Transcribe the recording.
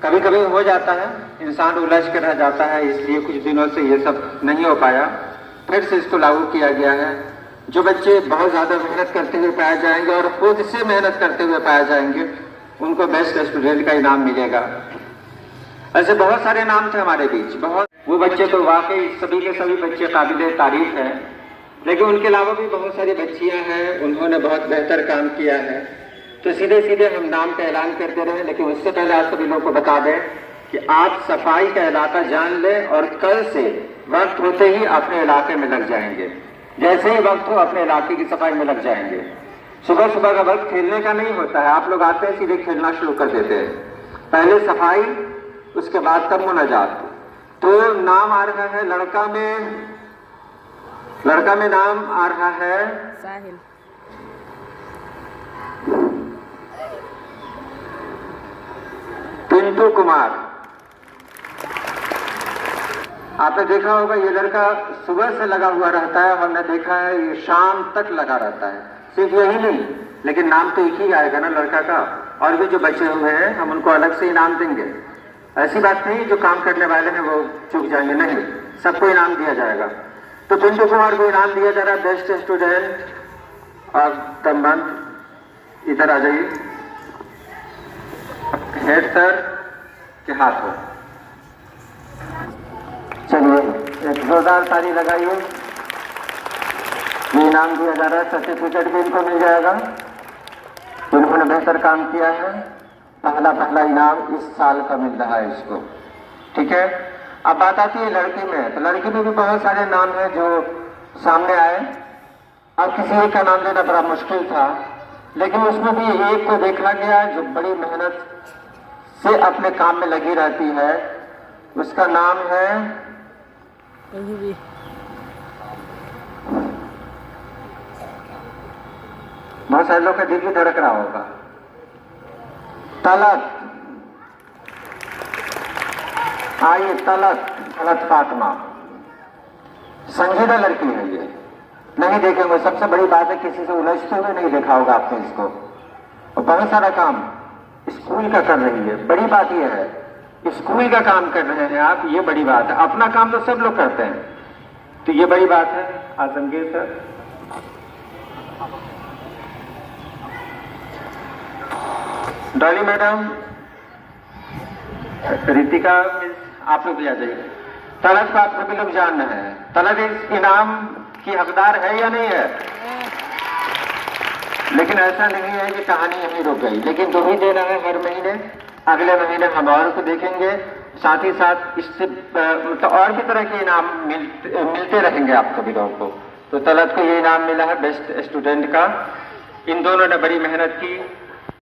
कभी कभी हो जाता है, इंसान उलझ के रह जाता है, इसलिए कुछ दिनों से ये सब नहीं हो पाया। फिर से इसको लागू किया गया है। जो बच्चे बहुत ज़्यादा मेहनत करते हुए पाए जाएंगे और खुद से मेहनत करते हुए पाए जाएंगे, उनको बेस्ट स्टूडेंट का इनाम मिलेगा। ऐसे बहुत सारे नाम थे हमारे बीच, बहुत वो बच्चे तो वाकई सभी के सभी बच्चे काबिल तारीफ हैं, लेकिन उनके अलावा भी बहुत सारी बच्चियां हैं, उन्होंने बहुत बेहतर काम किया है। तो सीधे सीधे हम नाम का ऐलान करते रहे, लेकिन उससे पहले आप सभी लोग को बता दें कि आप सफाई का इलाका जान लें और कल से वक्त होते ही अपने इलाके में लग जाएंगे। जैसे ही वक्त हो अपने इलाके की सफाई में लग जाएंगे। सुबह सुबह का वक्त खेलने का नहीं होता है, आप लोग आते हैं सीधे खेलना शुरू कर देते हैं। पहले सफाई, उसके बाद तब मुनाजात। तो नाम आ रहा है लड़का में नाम आ रहा है साहिल। पिंटू कुमार। आपने देखा होगा ये लड़का सुबह से लगा हुआ रहता है, हमने देखा है ये शाम तक लगा रहता है। सिर्फ यही नहीं, लेकिन नाम तो एक ही आएगा ना लड़का का, और भी जो बचे हुए हैं हम उनको अलग से इनाम देंगे। ऐसी बात नहीं जो काम करने वाले हैं वो चूक जाएंगे, नहीं, सबको इनाम दिया जाएगा। तो पिंटू कुमार को इनाम दिया जा रहा है best student of the month. इधर आ जाइए, हेड सर के हाथ हो। चलिए एक जोरदार ताली लगाइए। ये इनाम दिया जा रहा है, सर्टिफिकेट भी इनको मिल जाएगा। इन्होंने बेहतर काम किया है, पहला इनाम इस साल का मिल रहा है इसको, ठीक है। अब बात आती है लड़की में, तो लड़की में भी बहुत सारे नाम हैं जो सामने आए। अब किसी एक का नाम देना बड़ा मुश्किल था, लेकिन उसमें भी एक को देखा गया जो बड़ी मेहनत से अपने काम में लगी रहती है। उसका नाम है बहुत सारे लोग का दिल भी धड़क रहा होगा, तलत। आइए, तलत फातिमा। संजीदा लड़की है ये, नहीं देखेंगे। सबसे बड़ी बात है किसी से उलझते हुए नहीं देखा होगा आपने इसको। और बहुत सारा काम स्कूल का कर रही है, बड़ी बात यह है स्कूल का काम कर रहे हैं आप, ये बड़ी बात है। अपना काम तो सब लोग करते हैं, तो ये बड़ी बात है। आजमगीर सर, डॉली मैडम, रितिका, आप लोग भी आ जाइए। तलत को आप सभी लोग जान रहे हैं, तलत इस इनाम की हकदार है या नहीं है? लेकिन ऐसा नहीं है कि कहानी यहीं रुक गई, लेकिन 2 ही देना है हर महीने। अगले महीने हम और को देखेंगे, साथ ही साथ इससे तो और भी तरह के इनाम मिलते रहेंगे आप सभी लोगों को। तो तलत को ये इनाम मिला है बेस्ट स्टूडेंट का। इन दोनों ने बड़ी मेहनत की,